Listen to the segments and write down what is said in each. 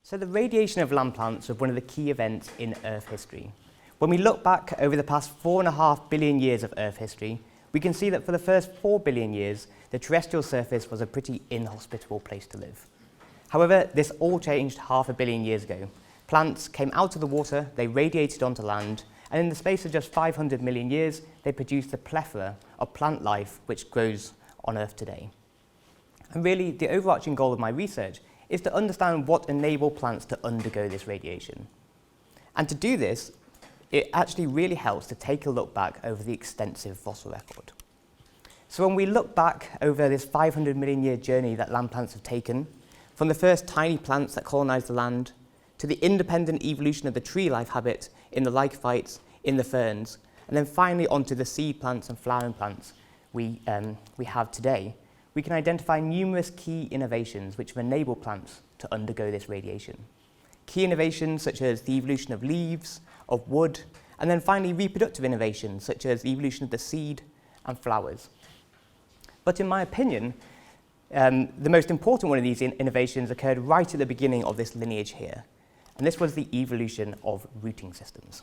So the radiation of land plants was one of the key events in Earth history. When we look back over the past 4.5 billion years of Earth history, we can see that for the first 4 billion years, the terrestrial surface was a pretty inhospitable place to live. However, this all changed 500 million years ago. Plants came out of the water, they radiated onto land, and in the space of just 500 million years, they produced a plethora of plant life which grows on Earth today. And really, the overarching goal of my research is to understand what enabled plants to undergo this radiation. And to do this, it actually really helps to take a look back over the extensive fossil record. So when we look back over this 500 million year journey that land plants have taken, from the first tiny plants that colonised the land, to the independent evolution of the tree life habit in the lycophytes, in the ferns, and then finally onto the seed plants and flowering plants we have today, we can identify numerous key innovations which have enabled plants to undergo this radiation. Key innovations such as the evolution of leaves, of wood, and then finally reproductive innovations such as the evolution of the seed and flowers. But in my opinion, the most important one of these innovations occurred right at the beginning of this lineage here, and this was the evolution of rooting systems.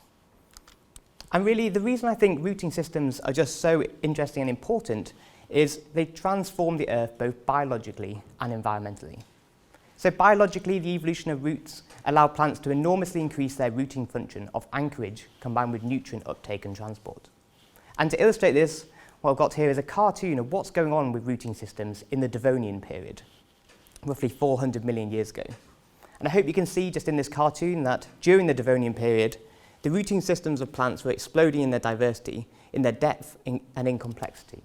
And really, the reason I think rooting systems are just so interesting and important is they transform the Earth both biologically and environmentally. So biologically, the evolution of roots allow plants to enormously increase their rooting function of anchorage combined with nutrient uptake and transport. And to illustrate this, what I've got here is a cartoon of what's going on with rooting systems in the Devonian period, roughly 400 million years ago. And I hope you can see just in this cartoon that during the Devonian period, the rooting systems of plants were exploding in their diversity, in their depth and in complexity.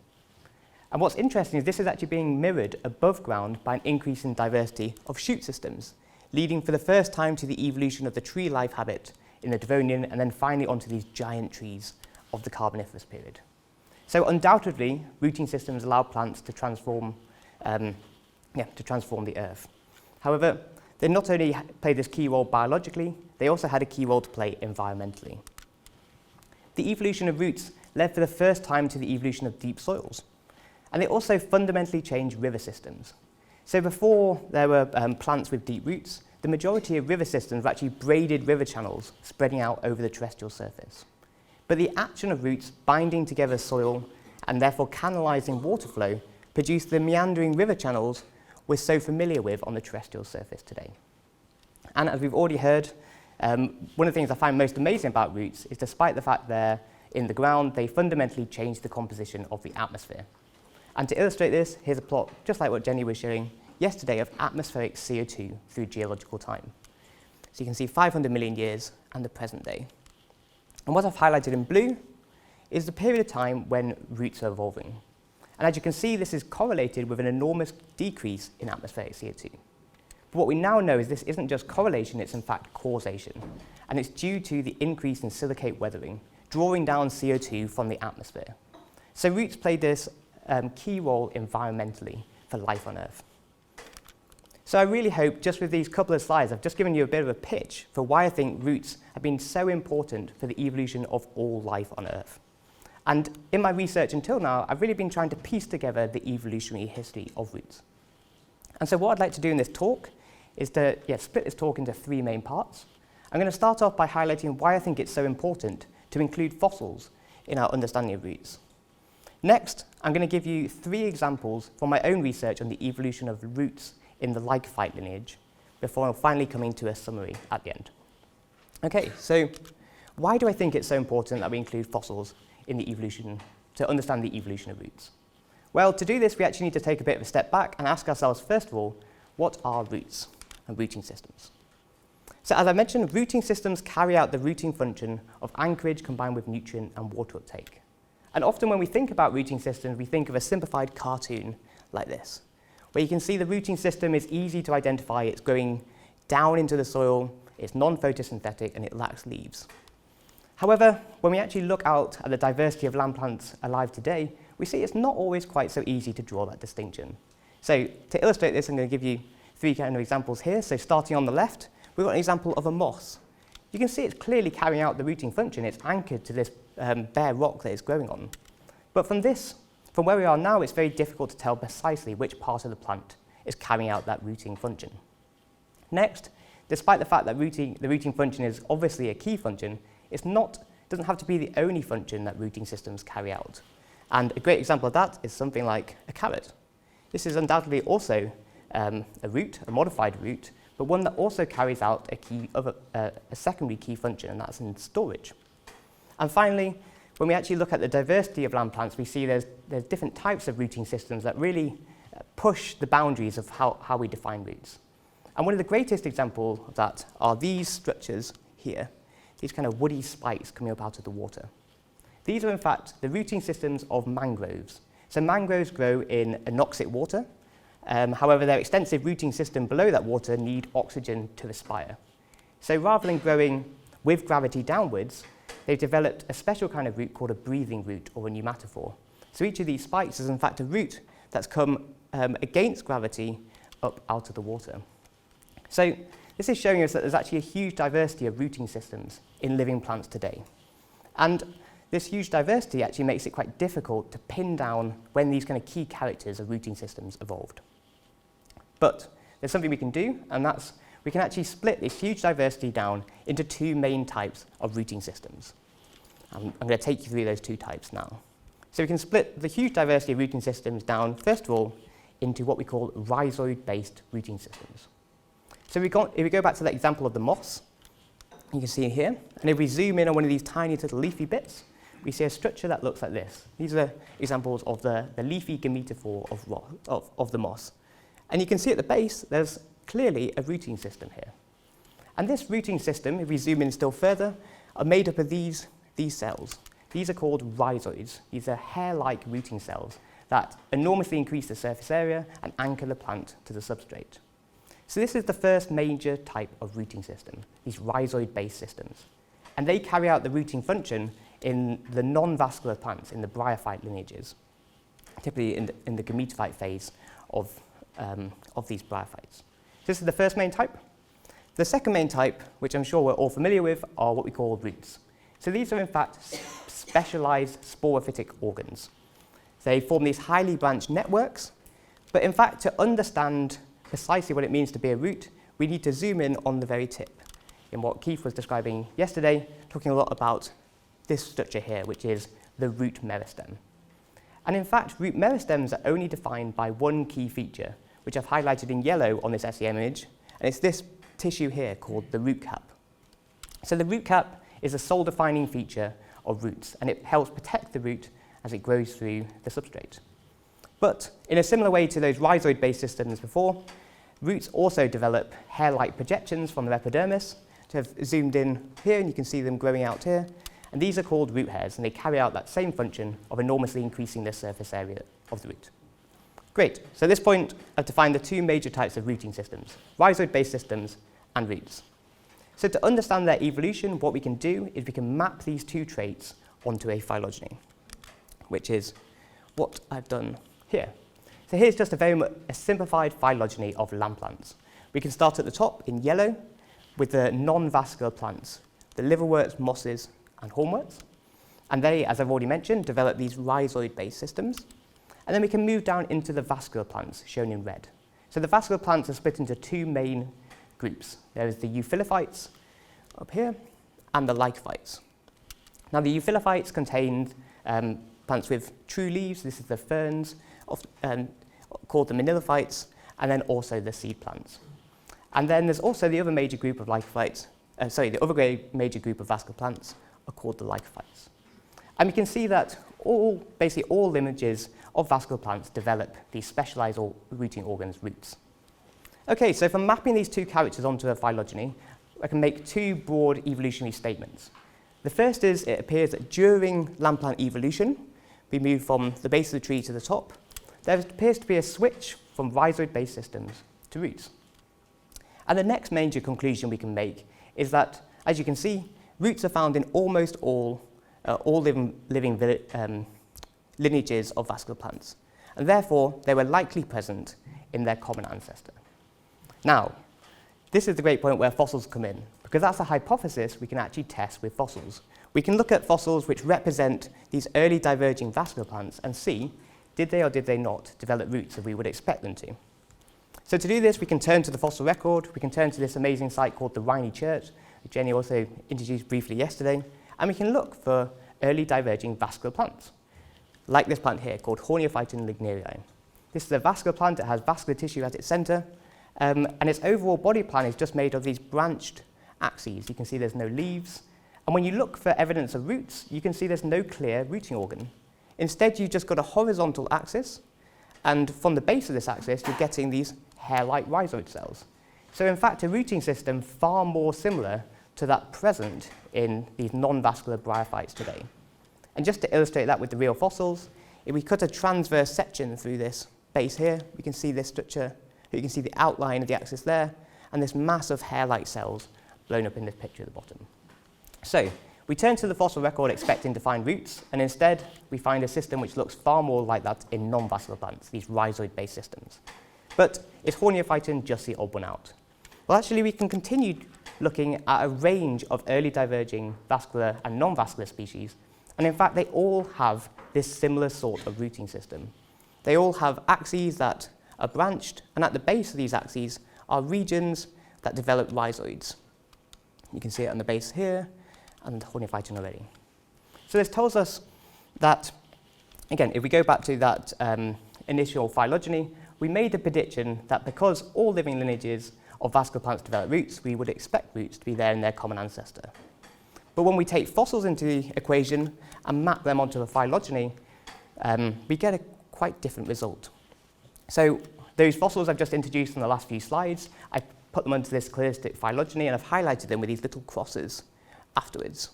And what's interesting is this is actually being mirrored above ground by an increase in diversity of shoot systems, leading for the first time to the evolution of the tree life habit in the Devonian and then finally onto these giant trees of the Carboniferous period. So undoubtedly, rooting systems allow plants to transform the Earth. However, they not only played this key role biologically, they also had a key role to play environmentally. The evolution of roots led for the first time to the evolution of deep soils. And they also fundamentally changed river systems. So before there were plants with deep roots, the majority of river systems were actually braided river channels spreading out over the terrestrial surface. But the action of roots binding together soil and therefore canalising water flow produced the meandering river channels we're so familiar with on the terrestrial surface today. And as we've already heard, one of the things I find most amazing about roots is despite the fact they're in the ground, they fundamentally change the composition of the atmosphere. And to illustrate this, here's a plot, just like what Jenny was showing yesterday, of atmospheric CO2 through geological time. So you can see 500 million years and the present day. And what I've highlighted in blue is the period of time when roots are evolving. And as you can see, this is correlated with an enormous decrease in atmospheric CO2. But what we now know is this isn't just correlation, it's in fact causation. And it's due to the increase in silicate weathering, drawing down CO2 from the atmosphere. So roots played this key role environmentally for life on Earth. So I really hope, just with these couple of slides, I've just given you a bit of a pitch for why I think roots have been so important for the evolution of all life on Earth. And in my research until now, I've really been trying to piece together the evolutionary history of roots. And so what I'd like to do in this talk is to split this talk into 3 main parts. I'm going to start off by highlighting why I think it's so important to include fossils in our understanding of roots. Next, I'm going to give you 3 examples from my own research on the evolution of roots in the Lycophyte lineage, before finally coming to a summary at the end. Okay, so why do I think it's so important that we include fossils in the evolution, to understand the evolution of roots? Well, to do this, we actually need to take a bit of a step back and ask ourselves, first of all, what are roots and rooting systems? So as I mentioned, rooting systems carry out the rooting function of anchorage combined with nutrient and water uptake. And often when we think about rooting systems, we think of a simplified cartoon like this, where you can see the rooting system is easy to identify. It's going down into the soil, it's non-photosynthetic, and it lacks leaves. However, when we actually look out at the diversity of land plants alive today, we see it's not always quite so easy to draw that distinction. So to illustrate this, I'm going to give you 3 kind of examples here. So starting on the left, we've got an example of a moss. You can see it's clearly carrying out the rooting function. It's anchored to this bare rock that it's growing on. But from where we are now, it's very difficult to tell precisely which part of the plant is carrying out that rooting function. Next, Despite the fact that the rooting function is obviously a key function, it doesn't have to be the only function that rooting systems carry out. And a great example of that is something like a carrot. This is undoubtedly also a root, a modified root, but one that also carries out a secondary key function, and that's in storage. And finally, when we actually look at the diversity of land plants, we see there's different types of rooting systems that really push the boundaries of how we define roots. And one of the greatest examples of that are these structures here, these kind of woody spikes coming up out of the water. These are in fact the rooting systems of mangroves. So mangroves grow in anoxic water. However, their extensive rooting system below that water need oxygen to respire. So rather than growing with gravity downwards, they've developed a special kind of root called a breathing root or a pneumatophore. So each of these spikes is in fact a root that's come against gravity up out of the water. So this is showing us that there's actually a huge diversity of rooting systems in living plants today. And this huge diversity actually makes it quite difficult to pin down when these kind of key characters of rooting systems evolved. But there's something we can do, and that's we can actually split this huge diversity down into two main types of rooting systems. I'm going to take you through those two types now. So we can split the huge diversity of rooting systems down, first of all, into what we call rhizoid-based rooting systems. So if we go back to that example of the moss, you can see it here, and if we zoom in on one of these tiny little leafy bits, we see a structure that looks like this. These are examples of the leafy gametophore of the moss. And you can see at the base, there's clearly a rooting system here. And this rooting system, if we zoom in still further, are made up of these cells. These are called rhizoids. These are hair-like rooting cells that enormously increase the surface area and anchor the plant to the substrate. So this is the first major type of rooting system, these rhizoid-based systems. And they carry out the rooting function in the non-vascular plants, in the bryophyte lineages, typically in the gametophyte phase of these bryophytes. This is the first main type. The second main type, which I'm sure we're all familiar with, are what we call roots. So these are in fact specialized sporophytic organs. They form these highly branched networks, but in fact to understand precisely what it means to be a root, we need to zoom in on the very tip. In what Keith was describing yesterday, talking a lot about this structure here, which is the root meristem. And in fact, root meristems are only defined by one key feature, which I've highlighted in yellow on this SEM image, and it's this tissue here called the root cap. So the root cap is a sole defining feature of roots, and it helps protect the root as it grows through the substrate. But in a similar way to those rhizoid-based systems before, roots also develop hair-like projections from the epidermis. So I've zoomed in here, and you can see them growing out here. And these are called root hairs, and they carry out that same function of enormously increasing the surface area of the root. Great. So at this point, I've defined the two major types of rooting systems, rhizoid-based systems and roots. So to understand their evolution, what we can do is we can map these two traits onto a phylogeny, which is what I've done here. So here's just a simplified phylogeny of land plants. We can start at the top in yellow with the non-vascular plants, the liverworts, mosses, and hornworts. And they, as I've already mentioned, develop these rhizoid-based systems. And then we can move down into the vascular plants, shown in red. So the vascular plants are split into two main groups. There's the euphyllophytes up here, and the lycophytes. Now the euphyllophytes contain plants with true leaves. This is the ferns, called the manilophytes, and then also the seed plants. And then there's also the other major group of lycophytes, major group of vascular plants are called the lycophytes. And we can see that basically all lineages of vascular plants develop these specialized rooting organs, roots. Okay, so from mapping these two characters onto a phylogeny, I can make two broad evolutionary statements. The first is it appears that during land plant evolution, we move from the base of the tree to the top. There appears to be a switch from rhizoid-based systems to roots. And the next major conclusion we can make is that, as you can see, roots are found in almost all living lineages of vascular plants, and therefore they were likely present in their common ancestor. Now, this is the great point where fossils come in, because that's a hypothesis we can actually test with fossils. We can look at fossils which represent these early diverging vascular plants and see, did they or did they not develop roots as we would expect them to? So to do this, we can turn to the fossil record, we can turn to this amazing site called the Rhynie Church, which Jenny also introduced briefly yesterday, and we can look for early diverging vascular plants, like this plant here called Horneophyton lignerii. This is a vascular plant, it has vascular tissue at its centre, and its overall body plan is just made of these branched axes. You can see there's no leaves, and when you look for evidence of roots, you can see there's no clear rooting organ. Instead, you've just got a horizontal axis, and from the base of this axis, you're getting these hair-like rhizoid cells. So in fact, a rooting system far more similar to that present in these non-vascular bryophytes today. And just to illustrate that with the real fossils, if we cut a transverse section through this base here, we can see this structure, you can see the outline of the axis there, and this mass of hair-like cells blown up in this picture at the bottom. So we turn to the fossil record expecting to find roots, and instead we find a system which looks far more like that in non-vascular plants, these rhizoid-based systems. But is Horneophyton just the odd one out? Well, actually, we can continue looking at a range of early diverging vascular and non-vascular species, and in fact, they all have this similar sort of rooting system. They all have axes that are branched, and at the base of these axes are regions that develop rhizoids. You can see it on the base here, and Horneophyton already. So this tells us that, again, if we go back to that initial phylogeny, we made a prediction that because all living lineages of vascular plants develop roots, we would expect roots to be there in their common ancestor. But when we take fossils into the equation and map them onto a phylogeny, we get a quite different result. So those fossils I've just introduced in the last few slides, I put them onto this clearistic phylogeny, and I've highlighted them with these little crosses afterwards.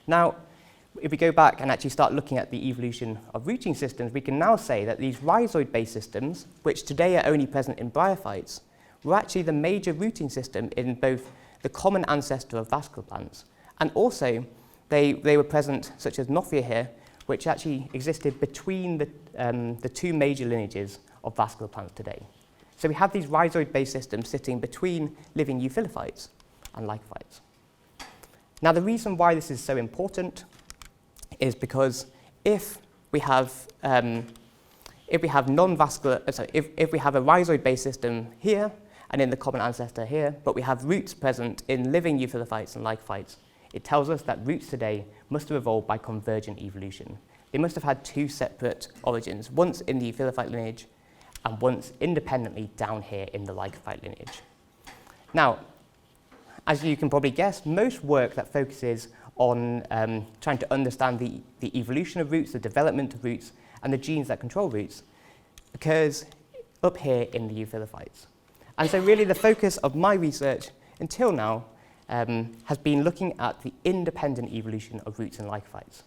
Now, if we go back and actually start looking at the evolution of rooting systems, we can now say that these rhizoid-based systems, which today are only present in bryophytes, were actually the major rooting system in both the common ancestor of vascular plants, and also they were present, such as Nothia here, which actually existed between the two major lineages of vascular plants today. So we have these rhizoid-based systems sitting between living euphyllophytes and lycophytes. Now, the reason why this is so important is because if we have non-vascular, if we have a rhizoid-based system here and in the common ancestor here, but we have roots present in living euphyllophytes and lycophytes, it tells us that roots today must have evolved by convergent evolution. They must have had two separate origins, once in the euphyllophyte lineage and once independently down here in the lycophyte lineage. Now, as you can probably guess, most work that focuses on trying to understand the evolution of roots, the development of roots, and the genes that control roots occurs up here in the euphyllophytes. And so really the focus of my research until now has been looking at the independent evolution of roots and lycophytes.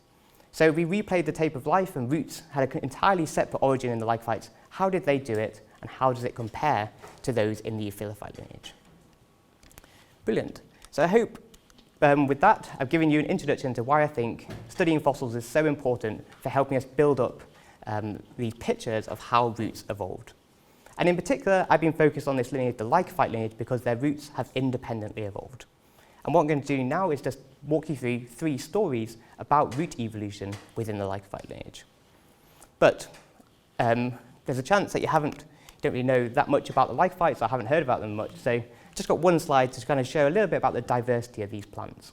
So we replayed the tape of life, and roots had an entirely separate origin in the lycophytes. How did they do it, and how does it compare to those in the euphyllophyte lineage? Brilliant. So I hope with that, I've given you an introduction to why I think studying fossils is so important for helping us build up these pictures of how roots evolved. And in particular, I've been focused on this lineage, the lycophyte lineage, because their roots have independently evolved. And what I'm going to do now is just walk you through 3 stories about root evolution within the lycophyte lineage. But there's a chance that you don't really know that much about the lycophytes, or haven't heard about them much. So just got one slide to kind of show a little bit about the diversity of these plants.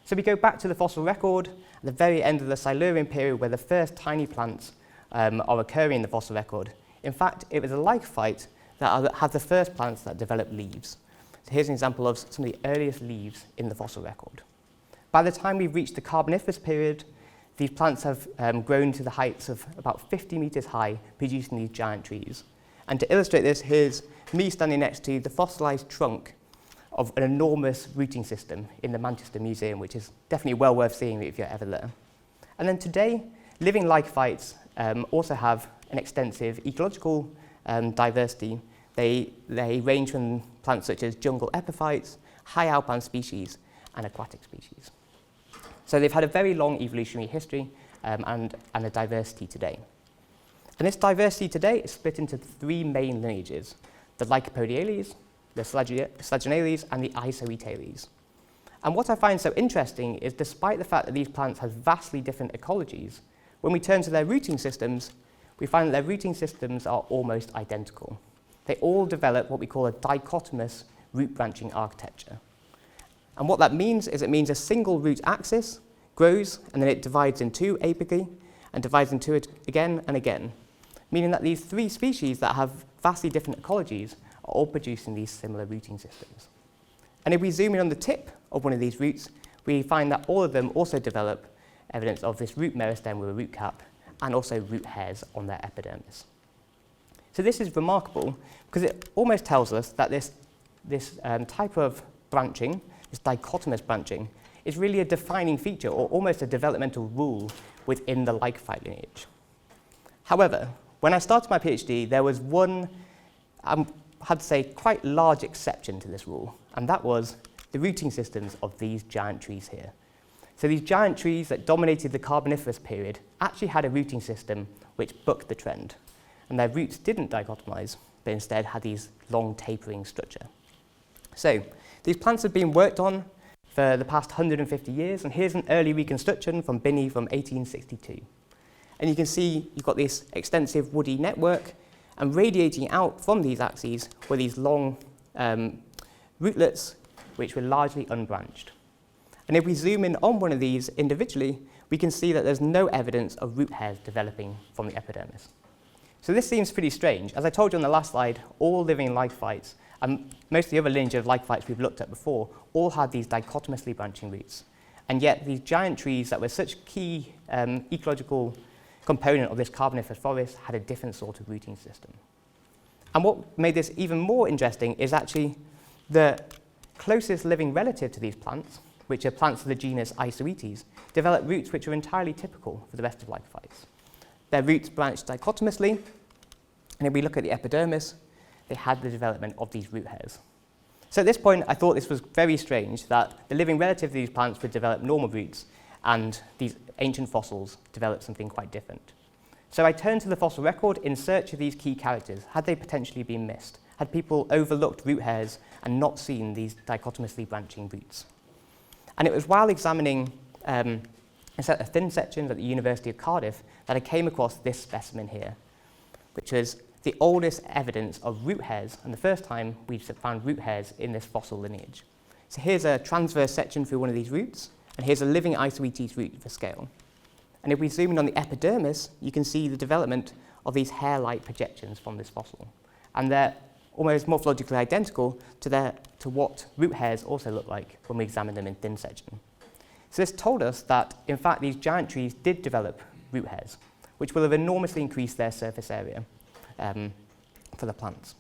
So we go back to the fossil record at the very end of the Silurian period, where the first tiny plants are occurring in the fossil record. In fact, it was a lycophyte that had the first plants that developed leaves. So here's an example of some of the earliest leaves in the fossil record. By the time we've reached the Carboniferous period, these plants have grown to the heights of about 50 meters high, producing these giant trees. And to illustrate this, here's me standing next to the fossilized trunk of an enormous rooting system in the Manchester Museum, which is definitely well worth seeing if you're ever there. And then today, living lycophytes also have an extensive ecological diversity. They range from plants such as jungle epiphytes, high alpine species, and aquatic species. So they've had a very long evolutionary history and a diversity today. And this diversity today is split into 3 main lineages: the Lycopodiales, the Selaginelles, and the Isoetes. And what I find so interesting is, despite the fact that these plants have vastly different ecologies, when we turn to their rooting systems, we find that their rooting systems are almost identical. they all develop what we call a dichotomous root branching architecture. And what that means is it means a single root axis grows and then it divides in two apically and divides into it again and again, meaning that these three species that have vastly different ecologies are all producing these similar rooting systems. And if we zoom in on the tip of one of these roots, we find that all of them also develop evidence of this root meristem with a root cap and also root hairs on their epidermis. So this is remarkable because it almost tells us that this type of branching, this dichotomous branching, is really a defining feature or almost a developmental rule within the Lycophyte lineage. However, when I started my PhD, there was one, I had to say, quite large exception to this rule, and that was the rooting systems of these giant trees here. So these giant trees that dominated the Carboniferous period actually had a rooting system which bucked the trend, and their roots didn't dichotomize, but instead had these long tapering structure. So these plants have been worked on for the past 150 years, and here's an early reconstruction from Binney from 1862. And you can see you've got this extensive woody network, and radiating out from these axes were these long rootlets, which were largely unbranched. And if we zoom in on one of these individually, we can see that there's no evidence of root hairs developing from the epidermis. So this seems pretty strange. As I told you on the last slide, all living lycophytes, and most of the other lineage of lycophytes we've looked at before, all had these dichotomously branching roots. And yet these giant trees that were such a key ecological component of this Carboniferous forest had a different sort of rooting system. And what made this even more interesting is actually the closest living relative to these plants, which are plants of the genus Isoetes, develop roots which are entirely typical for the rest of lycophytes. Their roots branched dichotomously, and if we look at the epidermis, they had the development of these root hairs. So at this point, I thought this was very strange that the living relative of these plants would develop normal roots, and these ancient fossils developed something quite different. So I turned to the fossil record in search of these key characters. Had they potentially been missed? Had people overlooked root hairs and not seen these dichotomously branching roots? And it was while examining a set of thin sections at the University of Cardiff that I came across this specimen here, which was the oldest evidence of root hairs, and the first time we've found root hairs in this fossil lineage. So here's a transverse section through one of these roots, and here's a living Isoetes root for scale. And if we zoom in on the epidermis, you can see the development of these hair-like projections from this fossil. And they're almost morphologically identical to what root hairs also look like when we examine them in thin section. So this told us that, in fact, these giant trees did develop root hairs, which will have enormously increased their surface area for the plants.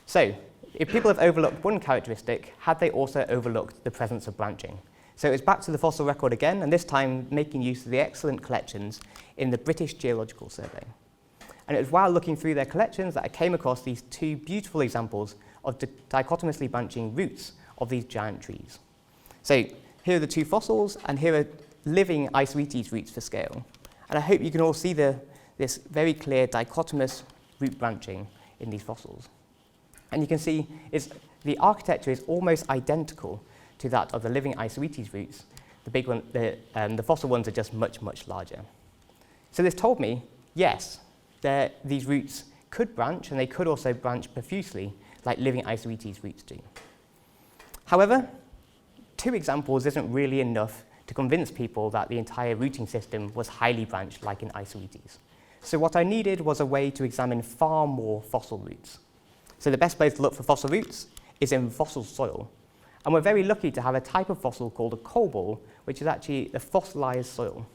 So if people have overlooked one characteristic, had they also overlooked the presence of branching? So it's back to the fossil record again, and this time making use of the excellent collections in the British Geological Survey. And it was while looking through their collections that I came across these two beautiful examples of dichotomously branching roots of these giant trees. So here are the two fossils, and here are living Isoetes roots for scale. And I hope you can all see this very clear dichotomous root branching in these fossils. And you can see the architecture is almost identical to that of the living Isoetes roots. The big one, the fossil ones are just much, much larger. So this told me, yes, these roots could branch, and they could also branch profusely, like living Isoetes roots do. However, two examples isn't really enough to convince people that the entire rooting system was highly branched, like in Isoetes. So what I needed was a way to examine far more fossil roots. So the best place to look for fossil roots is in fossil soil. And we're very lucky to have a type of fossil called a coal ball, which is actually the fossilized soil.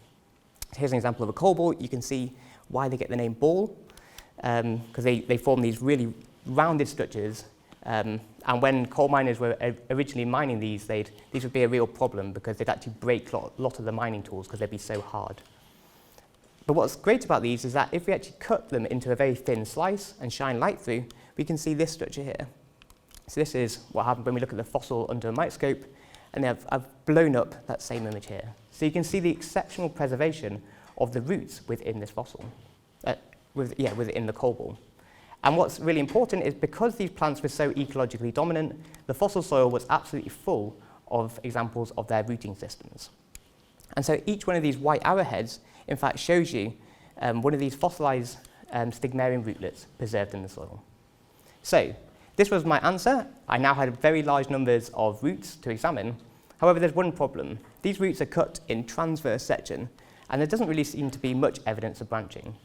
Here's an example of a coal ball. You can see why they get the name ball, because they form these really rounded structures. And when coal miners were originally mining these would be a real problem because they'd actually break a lot of the mining tools because they'd be so hard. But what's great about these is that if we actually cut them into a very thin slice and shine light through, we can see this structure here. So this is what happened when we look at the fossil under a microscope, and I've blown up that same image here. So you can see the exceptional preservation of the roots within this fossil, within the coal ball. And what's really important is because these plants were so ecologically dominant, the fossil soil was absolutely full of examples of their rooting systems. And so each one of these white arrowheads, in fact, shows you one of these fossilized Stigmarian rootlets preserved in the soil. So this was my answer. I now had very large numbers of roots to examine. However, there's one problem. These roots are cut in transverse section, and there doesn't really seem to be much evidence of branching.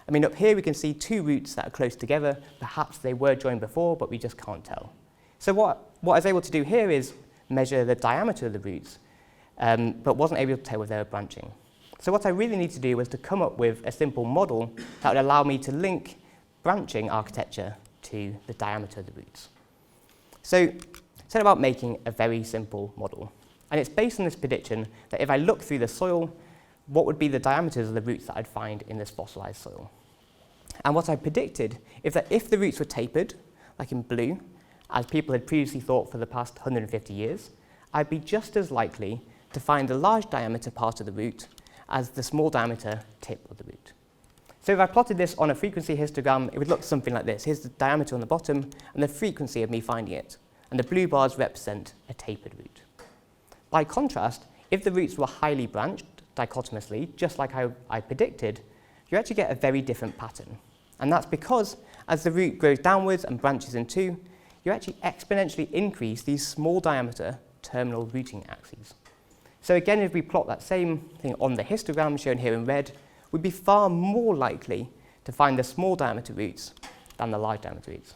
I mean, up here we can see two roots that are close together. Perhaps they were joined before, but we just can't tell. So what I was able to do here is measure the diameter of the roots, but wasn't able to tell if they were branching. So what I really need to do was to come up with a simple model that would allow me to link branching architecture to the diameter of the roots. So set about making a very simple model. And it's based on this prediction that if I look through the soil, what would be the diameters of the roots that I'd find in this fossilized soil. And what I predicted is that if the roots were tapered, like in blue, as people had previously thought for the past 150 years, I'd be just as likely to find the large diameter part of the root as the small diameter tip of the root. So if I plotted this on a frequency histogram, it would look something like this. Here's the diameter on the bottom and the frequency of me finding it. And the blue bars represent a tapered root. By contrast, if the roots were highly branched dichotomously, just like I predicted, you actually get a very different pattern. And that's because as the root grows downwards and branches in two, you actually exponentially increase these small diameter terminal rooting axes. So again, if we plot that same thing on the histogram shown here in red, we'd be far more likely to find the small diameter roots than the large diameter roots.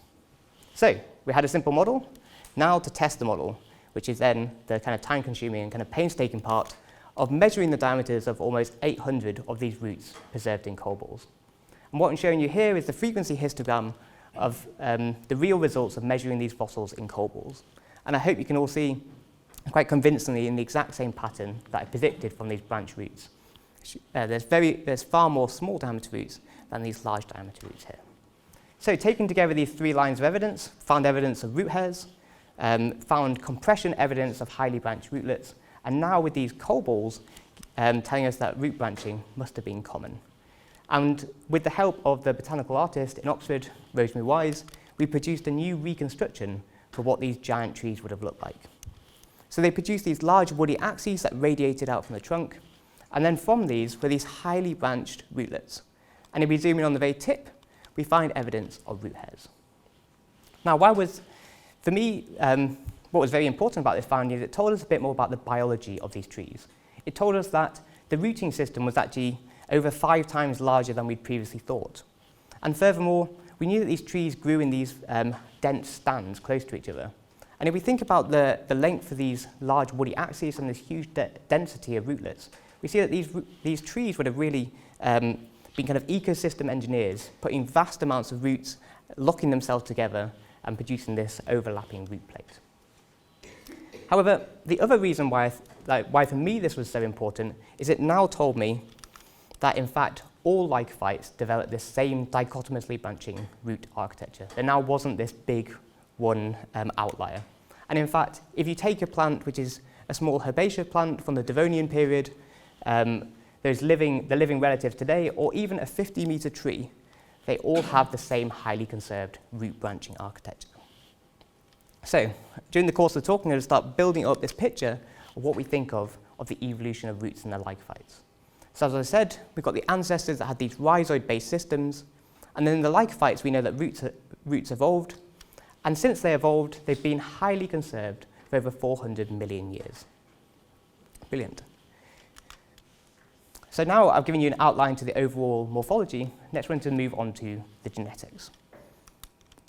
So we had a simple model. Now to test the model, which is then the kind of time-consuming and kind of painstaking part of measuring the diameters of almost 800 of these roots preserved in coal balls. And what I'm showing you here is the frequency histogram of the real results of measuring these fossils in coal balls. And I hope you can all see quite convincingly in the exact same pattern that I predicted from these branch roots. There's far more small diameter roots than these large diameter roots here. So taking together these three lines of evidence, found evidence of root hairs, found compression evidence of highly branched rootlets, and now with these coal balls telling us that root branching must have been common. And with the help of the botanical artist in Oxford, Rosemary Wise, we produced a new reconstruction for what these giant trees would have looked like. So they produced these large woody axes that radiated out from the trunk, and then from these were these highly branched rootlets. And if we zoom in on the very tip, we find evidence of root hairs. Now, for me, what was very important about this finding is it told us a bit more about the biology of these trees. It told us that the rooting system was actually over 5 times larger than we'd previously thought. And furthermore, we knew that these trees grew in these dense stands close to each other. And if we think about the length of these large woody axes and this huge density of rootlets, we see that these trees would have really been kind of ecosystem engineers, putting vast amounts of roots, locking themselves together and producing this overlapping root plate. However, the other reason why for me this was so important is it now told me that in fact all lycophytes developed this same dichotomously branching root architecture. There now wasn't this big one outlier. And in fact, if you take a plant which is a small herbaceous plant from the Devonian period, the living relatives today, or even a 50-meter tree, they all have the same highly conserved root branching architecture. So during the course of the talk, I'm going to start building up this picture of what we think of the evolution of roots in the lycophytes. So as I said, we've got the ancestors that had these rhizoid-based systems, and then in the lycophytes we know that roots evolved, and since they evolved, they've been highly conserved for over 400 million years. Brilliant. So now I've given you an outline to the overall morphology. Next we're going to move on to the genetics.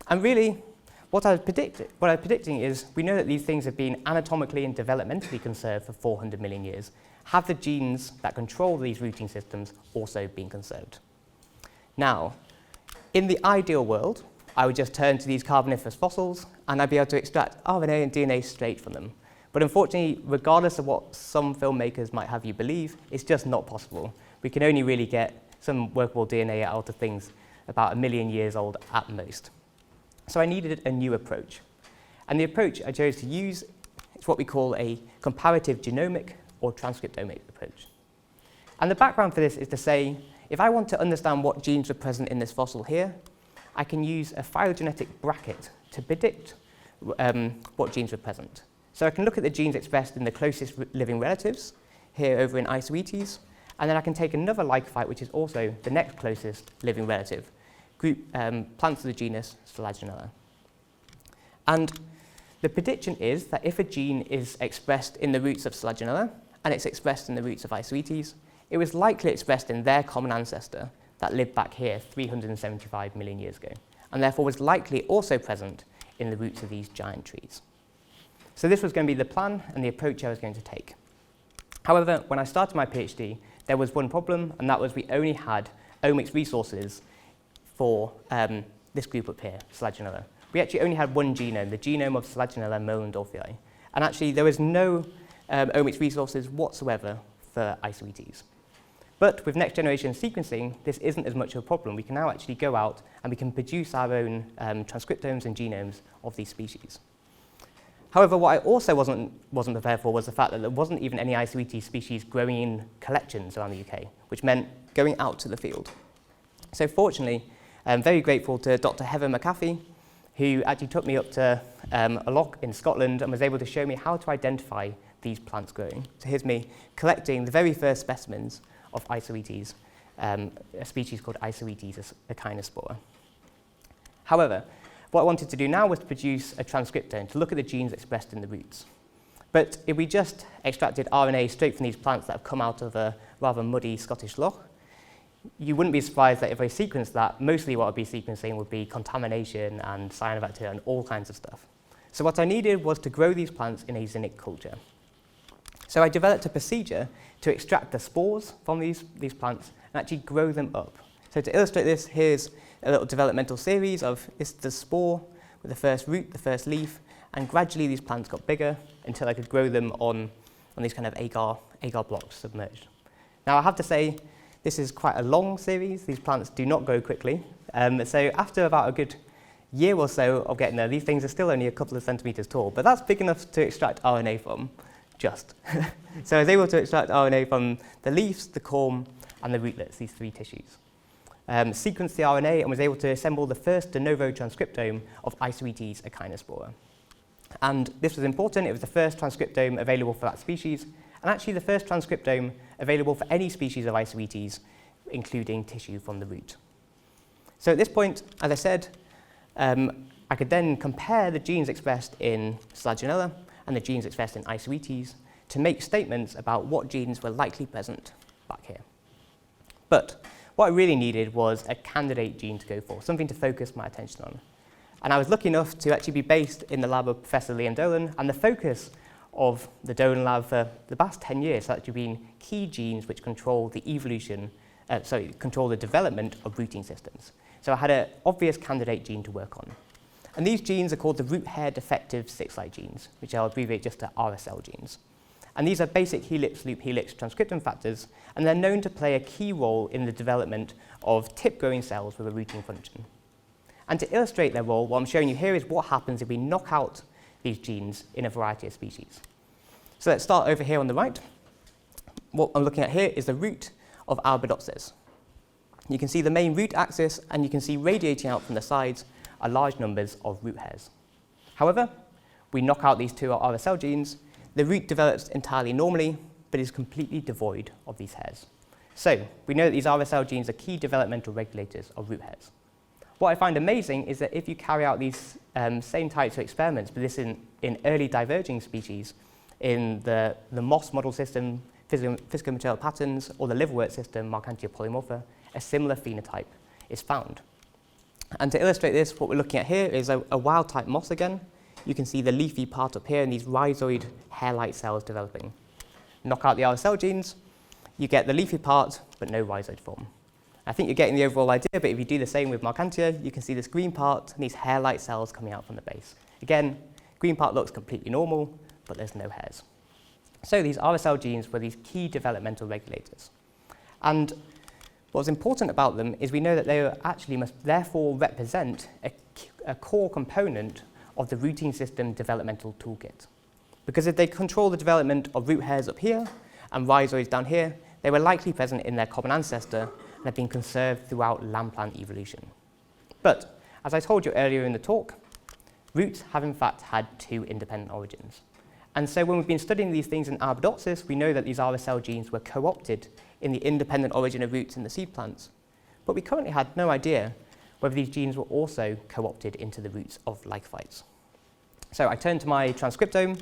And really, what I'm predicting is we know that these things have been anatomically and developmentally conserved for 400 million years. Have the genes that control these rooting systems also been conserved? Now, in the ideal world, I would just turn to these Carboniferous fossils and I'd be able to extract RNA and DNA straight from them. But unfortunately, regardless of what some filmmakers might have you believe, it's just not possible. We can only really get some workable DNA out of things about 1 million years old at most. So I needed a new approach. And the approach I chose to use is what we call a comparative genomic or transcriptomic approach. And the background for this is to say, if I want to understand what genes are present in this fossil here, I can use a phylogenetic bracket to predict what genes are present. So I can look at the genes expressed in the closest living relatives, here over in Isoetes, and then I can take another lycophyte, which is also the next closest living relative, group plants of the genus Selaginella. And the prediction is that if a gene is expressed in the roots of Selaginella and it's expressed in the roots of Isoetes, it was likely expressed in their common ancestor that lived back here 375 million years ago, and therefore was likely also present in the roots of these giant trees. So this was going to be the plan and the approach I was going to take. However, when I started my PhD, there was one problem, and that was we only had omics resources for this group up here, Selaginella. We actually only had one genome, the genome of Selaginella moellendorffii, and actually there was no omics resources whatsoever for Isoetes. But with next generation sequencing, this isn't as much of a problem. We can now actually go out and we can produce our own transcriptomes and genomes of these species. However, what I also wasn't prepared for was the fact that there wasn't even any Isoetes species growing in collections around the UK, which meant going out to the field. So fortunately, I'm very grateful to Dr. Heather McAfee, who actually took me up to a loch in Scotland and was able to show me how to identify these plants growing. So here's me collecting the very first specimens of Isoetes, a species called Isoetes echinospora. However, what I wanted to do now was to produce a transcriptome to look at the genes expressed in the roots. But if we just extracted RNA straight from these plants that have come out of a rather muddy Scottish loch, you wouldn't be surprised that if I sequenced that, mostly what I'd be sequencing would be contamination and cyanobacteria and all kinds of stuff. So what I needed was to grow these plants in a xenic culture. So I developed a procedure to extract the spores from these plants and actually grow them up. So to illustrate this, here's a little developmental series of this is the spore with the first root, the first leaf, and gradually these plants got bigger until I could grow them on these kind of agar blocks submerged. Now I have to say, this is quite a long series. These plants do not grow quickly. So after about a good year or so of getting there, these things are still only a couple of centimeters tall, but that's big enough to extract RNA from, just. So I was able to extract RNA from the leaves, the corm, and the rootlets, these three tissues. Sequenced the RNA and was able to assemble the first de novo transcriptome of Isoetes echinospora. And this was important. It was the first transcriptome available for that species, and actually the first transcriptome available for any species of Isoetes, including tissue from the root. So at this point, as I said, I could then compare the genes expressed in Selaginella and the genes expressed in Isoetes to make statements about what genes were likely present back here. But what I really needed was a candidate gene to go for, something to focus my attention on. And I was lucky enough to actually be based in the lab of Professor Liam Dolan, and the focus of the Dolan lab for the past 10 years has actually been key genes which control the control the development of rooting systems. So I had an obvious candidate gene to work on. And these genes are called the ROOTHAIR DEFECTIVE SIX-LIKE genes, which I'll abbreviate just to RSL genes. And these are basic helix-loop-helix transcriptome factors, and they're known to play a key role in the development of tip-growing cells with a rooting function. And to illustrate their role, what I'm showing you here is what happens if we knock out these genes in a variety of species. So let's start over here on the right. What I'm looking at here is the root of Arabidopsis. You can see the main root axis, and you can see radiating out from the sides are large numbers of root hairs. However, we knock out these two RSL genes, the root develops entirely normally, but is completely devoid of these hairs. So we know that these RSL genes are key developmental regulators of root hairs. What I find amazing is that if you carry out these same types of experiments, but this in early diverging species, in the moss model system, physical material patterns, or the liverwort system, Marchantia polymorpha, a similar phenotype is found. And to illustrate this, what we're looking at here is a wild-type moss again. You can see the leafy part up here and these rhizoid hair-like cells developing. Knock out the RSL genes, you get the leafy part, but no rhizoid form. I think you're getting the overall idea, but if you do the same with Marchantia, you can see this green part and these hair-like cells coming out from the base. Again, green part looks completely normal, but there's no hairs. So these RSL genes were these key developmental regulators. And what's important about them is we know that they actually must therefore represent a core component of the rooting system developmental toolkit. Because if they control the development of root hairs up here and rhizoids down here, they were likely present in their common ancestor and have been conserved throughout land plant evolution. But, as I told you earlier in the talk, roots have in fact had two independent origins. And so when we've been studying these things in Arabidopsis, we know that these RSL genes were co-opted in the independent origin of roots in the seed plants. But we currently had no idea whether these genes were also co-opted into the roots of lycophytes. So I turned to my transcriptome.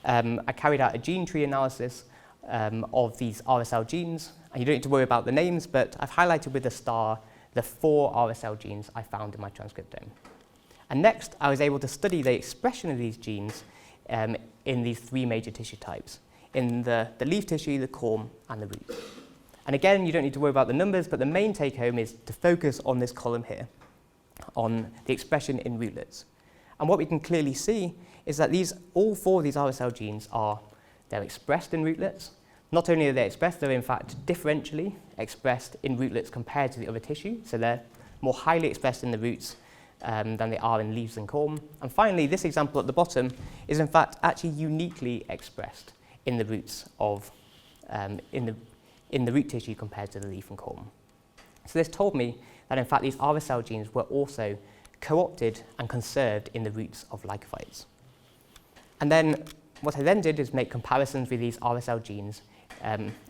I carried out a gene tree analysis of these RSL genes. And you don't need to worry about the names, but I've highlighted with a star the 4 RSL genes I found in my transcriptome. And next, I was able to study the expression of these genes in these 3 major tissue types, in the leaf tissue, the corm, and the root. And again, you don't need to worry about the numbers, but the main take-home is to focus on this column here, on the expression in rootlets. And what we can clearly see is that all 4 of these RSL genes they're expressed in rootlets. Not only are they expressed, they're in fact differentially expressed in rootlets compared to the other tissue. So they're more highly expressed in the roots than they are in leaves and corm. And finally, this example at the bottom is in fact actually uniquely expressed in the roots of, in the root tissue compared to the leaf and corm. So this told me that in fact these RSL genes were also co-opted and conserved in the roots of lycophytes. And then what I then did is make comparisons with these RSL genes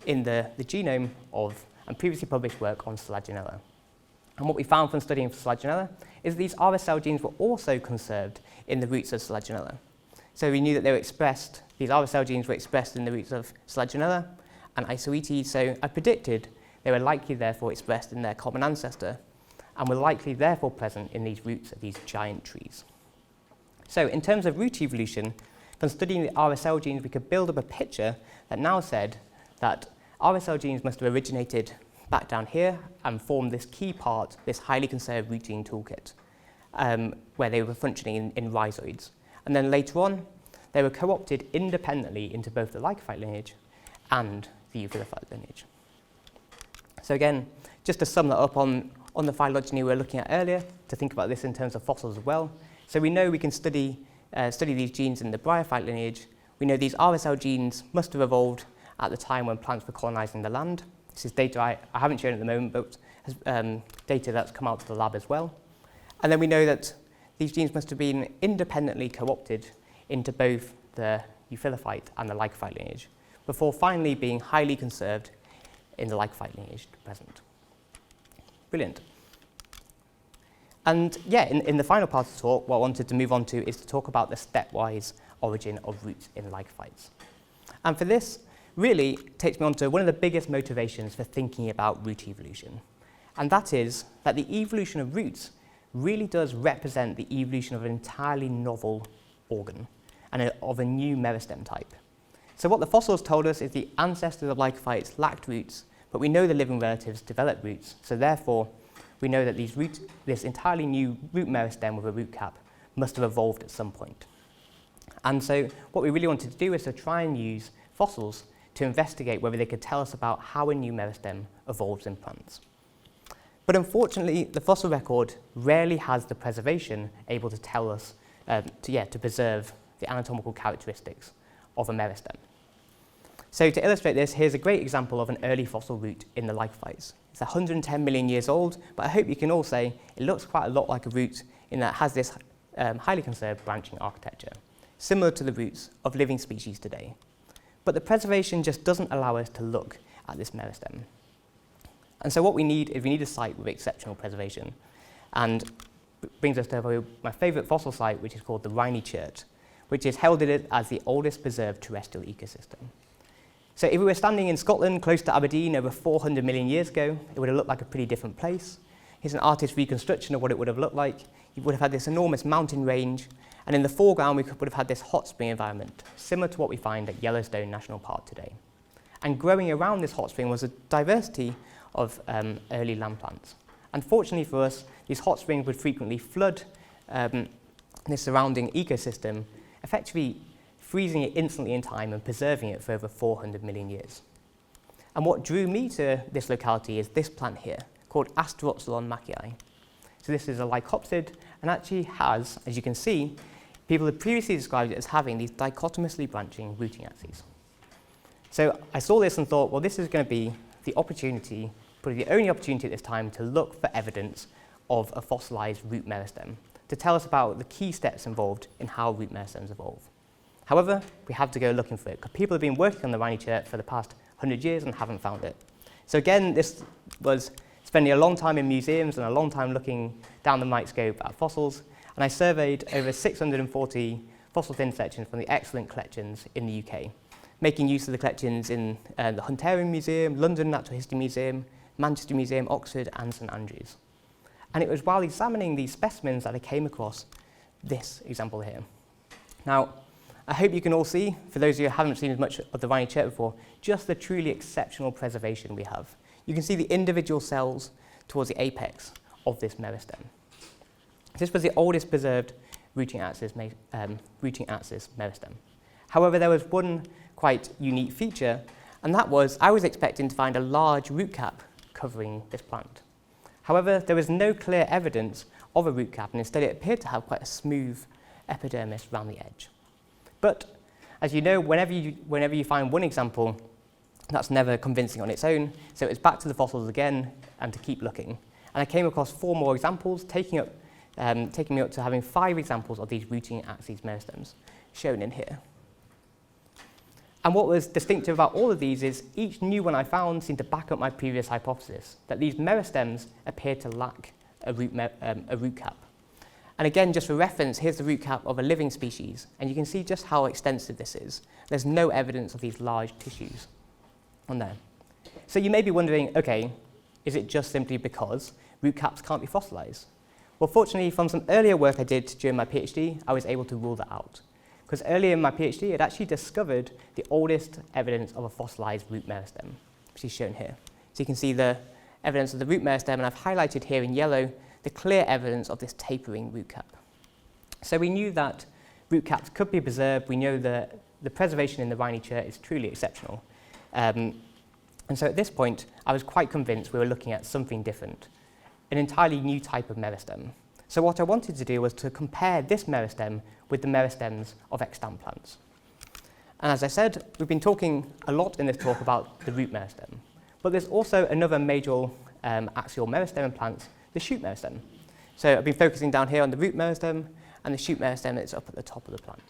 in the genome of and previously published work on Selaginella. And what we found from studying Selaginella is these RSL genes were also conserved in the roots of Selaginella. So we knew that they were expressed, these RSL genes were expressed in the roots of Selaginella and Isoetes, so I predicted they were likely therefore expressed in their common ancestor and were likely therefore present in these roots of these giant trees. So in terms of root evolution, from studying the RSL genes, we could build up a picture that now said that RSL genes must have originated back down here and formed this key part, this highly conserved root gene toolkit, where they were functioning in rhizoids. And then later on, they were co-opted independently into both the Lycophyte lineage and the euphyllophyte lineage. So again, just to sum that up on the phylogeny we were looking at earlier, to think about this in terms of fossils as well. So we know we can study these genes in the bryophyte lineage. We know these RSL genes must have evolved at the time when plants were colonizing the land. This is data I haven't shown at the moment, but data that's come out to the lab as well. And then we know that these genes must have been independently co-opted into both the euphyllophyte and the lycophyte lineage, before finally being highly conserved in the lycophyte lineage to present. Brilliant. And yeah, in the final part of the talk, what I wanted to move on to is to talk about the stepwise origin of roots in lycophytes. And for this, really takes me on to one of the biggest motivations for thinking about root evolution. And that is that the evolution of roots really does represent the evolution of an entirely novel organ and of a new meristem type. So what the fossils told us is the ancestors of lycophytes lacked roots, but we know the living relatives developed roots, so therefore we know that this entirely new root meristem with a root cap must have evolved at some point. And so what we really wanted to do is to try and use fossils to investigate whether they could tell us about how a new meristem evolves in plants. But unfortunately, the fossil record rarely has the preservation able to tell us, to preserve the anatomical characteristics of a meristem. So to illustrate this, here's a great example of an early fossil root in the lycophytes. It's 110 million years old, but I hope you can all say it looks quite a lot like a root in that it has this highly conserved branching architecture, similar to the roots of living species today. But the preservation just doesn't allow us to look at this meristem. And so what we need is a site with exceptional preservation. And brings us to my favourite fossil site, which is called the Rhynie Church, which is heralded as the oldest preserved terrestrial ecosystem. So if we were standing in Scotland, close to Aberdeen, over 400 million years ago, it would have looked like a pretty different place. Here's an artist's reconstruction of what it would have looked like. You would have had this enormous mountain range, and in the foreground we would have had this hot spring environment, similar to what we find at Yellowstone National Park today. And growing around this hot spring was a diversity of early land plants. Unfortunately for us, these hot springs would frequently flood the surrounding ecosystem, effectively freezing it instantly in time and preserving it for over 400 million years. And what drew me to this locality is this plant here, called Asteroxylon macchiae. So this is a lycopsid and actually has, as you can see, people had previously described it as having these dichotomously branching rooting axes. So I saw this and thought, well, this is going to be the opportunity, probably the only opportunity at this time, to look for evidence of a fossilized root meristem, to tell us about the key steps involved in how root meristems evolve. However, we have to go looking for it, because people have been working on the Rhynie Church for the past 100 years and haven't found it. So again, this was spending a long time in museums and a long time looking down the microscope at fossils, and I surveyed over 640 fossil thin sections from the excellent collections in the UK, making use of the collections in the Hetherington Museum, London Natural History Museum, Manchester Museum, Oxford and St Andrews. And it was while examining these specimens that I came across this example here. Now, I hope you can all see, for those of you who haven't seen as much of the Rhynie chert before, just the truly exceptional preservation we have. You can see the individual cells towards the apex of this meristem. This was the oldest preserved rooting axis meristem. However, there was one quite unique feature, and that was I was expecting to find a large root cap covering this plant. However, there was no clear evidence of a root cap, and instead it appeared to have quite a smooth epidermis around the edge. But as you know, whenever you find one example, that's never convincing on its own, so it's back to the fossils again and to keep looking. And I came across 4 more examples, taking me up to having 5 examples of these rooting axis meristems, shown in here. And what was distinctive about all of these is each new one I found seemed to back up my previous hypothesis, that these meristems appeared to lack a root cap. And again, just for reference, here's the root cap of a living species, and you can see just how extensive this is. There's no evidence of these large tissues on there. So you may be wondering, okay, is it just simply because root caps can't be fossilized? Well, fortunately, from some earlier work I did during my PhD, I was able to rule that out. Because earlier in my PhD, I'd actually discovered the oldest evidence of a fossilized root meristem, which is shown here. So you can see the evidence of the root meristem, and I've highlighted here in yellow the clear evidence of this tapering root cap. So we knew that root caps could be preserved. We know that the preservation in the Rhynie chert is truly exceptional. And so at this point, I was quite convinced we were looking at something different, an entirely new type of meristem. So what I wanted to do was to compare this meristem with the meristems of extant plants. And as I said, we've been talking a lot in this talk about the root meristem, but there's also another major axial meristem in plants, the shoot meristem. So I've been focusing down here on the root meristem, and the shoot meristem is up at the top of the plant.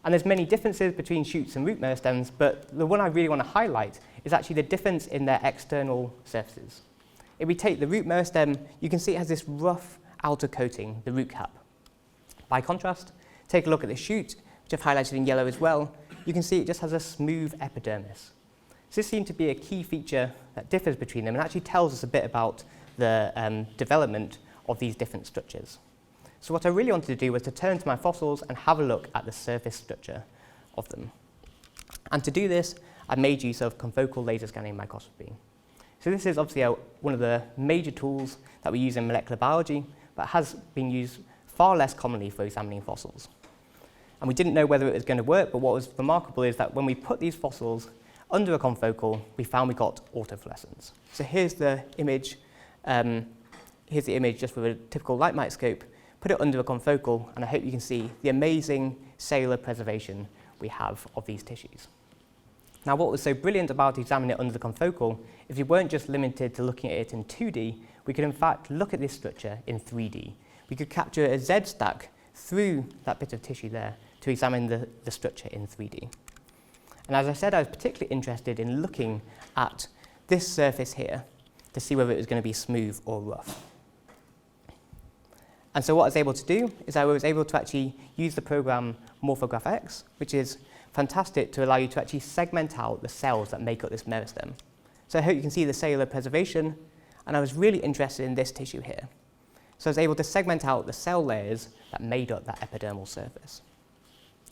And there's many differences between shoots and root meristems, but the one I really want to highlight is actually the difference in their external surfaces. If we take the root meristem, you can see it has this rough outer coating, the root cap. By contrast, take a look at the shoot, which I've highlighted in yellow as well. You can see it just has a smooth epidermis. So this seems to be a key feature that differs between them and actually tells us a bit about the development of these different structures. So what I really wanted to do was to turn to my fossils and have a look at the surface structure of them. And to do this, I made use of confocal laser scanning microscopy. So this is obviously one of the major tools that we use in molecular biology, but has been used far less commonly for examining fossils. And we didn't know whether it was going to work, but what was remarkable is that when we put these fossils under a confocal, we found we got autofluorescence. So here's the image just with a typical light microscope, put it under a confocal, and I hope you can see the amazing cellular preservation we have of these tissues. Now, what was so brilliant about examining it under the confocal is we weren't just limited to looking at it in 2D, we could in fact look at this structure in 3D. We could capture a Z stack through that bit of tissue there to examine the structure in 3D. And as I said, I was particularly interested in looking at this surface here to see whether it was going to be smooth or rough. And so what I was able to do is I was able to actually use the program MorphoGraphX, which is fantastic to allow you to actually segment out the cells that make up this meristem. So I hope you can see the cellular preservation, and I was really interested in this tissue here. So I was able to segment out the cell layers that made up that epidermal surface.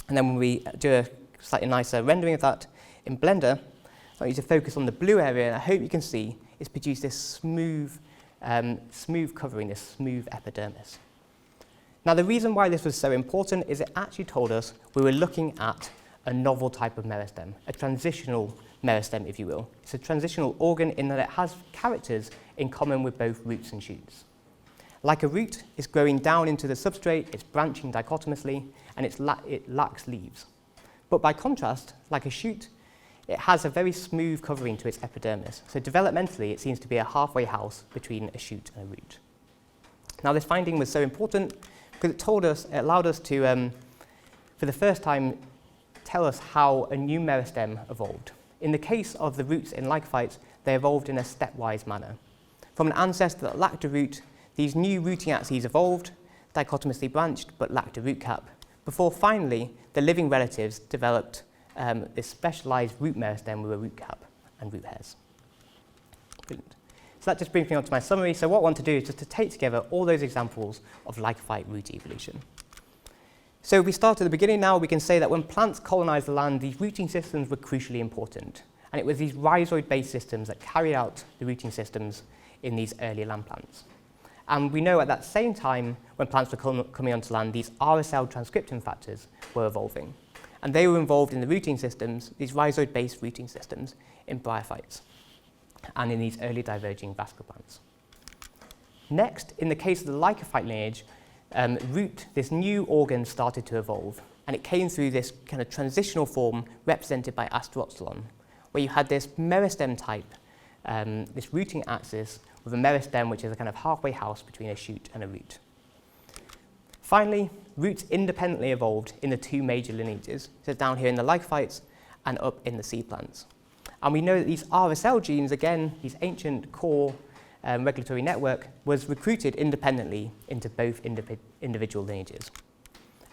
And then when we do a slightly nicer rendering of that in Blender, I want you to focus on the blue area, and I hope you can see it's produced this smooth covering, this smooth epidermis. Now, the reason why this was so important is it actually told us we were looking at a novel type of meristem, a transitional meristem, if you will. It's a transitional organ in that it has characters in common with both roots and shoots. Like a root, it's growing down into the substrate, it's branching dichotomously, and it lacks leaves. But by contrast, like a shoot, it has a very smooth covering to its epidermis. So developmentally, it seems to be a halfway house between a shoot and a root. Now, this finding was so important because it allowed us to, for the first time, tell us how a new meristem evolved. In the case of the roots in lycophytes, they evolved in a stepwise manner. From an ancestor that lacked a root, these new rooting axes evolved, dichotomously branched, but lacked a root cap, before finally the living relatives developed this specialised root meristem with a root cap and root hairs. Brilliant. So that just brings me on to my summary. So what I want to do is just to take together all those examples of lycophyte root evolution. So if we start at the beginning now, we can say that when plants colonised the land, these rooting systems were crucially important. And it was these rhizoid-based systems that carried out the rooting systems in these earlier land plants. And we know at that same time, when plants were coming onto land, these RSL transcription factors were evolving. And they were involved in the rooting systems, these rhizoid-based rooting systems, in bryophytes and in these early diverging vascular plants. Next, in the case of the lycophyte lineage, this new organ started to evolve, and it came through this kind of transitional form represented by asteroxylon, where you had this meristem type, this rooting axis with a meristem which is a kind of halfway house between a shoot and a root. Finally, roots independently evolved in the two major lineages, so down here in the lycophytes and up in the seed plants. And we know that these RSL genes, again, these ancient core regulatory network, was recruited independently into both individual lineages.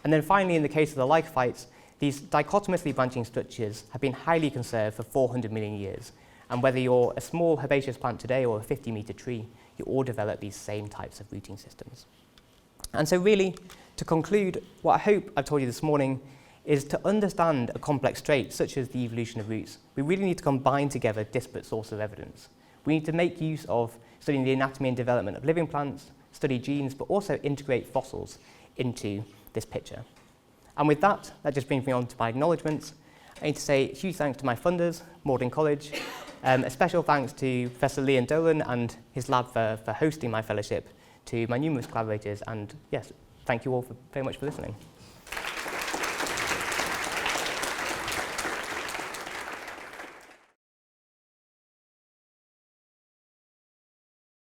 And then finally, in the case of the lycophytes, these dichotomously branching structures have been highly conserved for 400 million years. And whether you're a small herbaceous plant today or a 50-metre tree, you all develop these same types of rooting systems. And so really, to conclude, what I hope I've told you this morning is to understand a complex trait such as the evolution of roots, we really need to combine together disparate sources of evidence. We need to make use of studying the anatomy and development of living plants, study genes, but also integrate fossils into this picture. And with that, that just brings me on to my acknowledgements. I need to say a huge thanks to my funders, Magdalen College, a special thanks to Professor Liam Dolan and his lab for hosting my fellowship, to my numerous collaborators, and yes, thank you all very much for listening.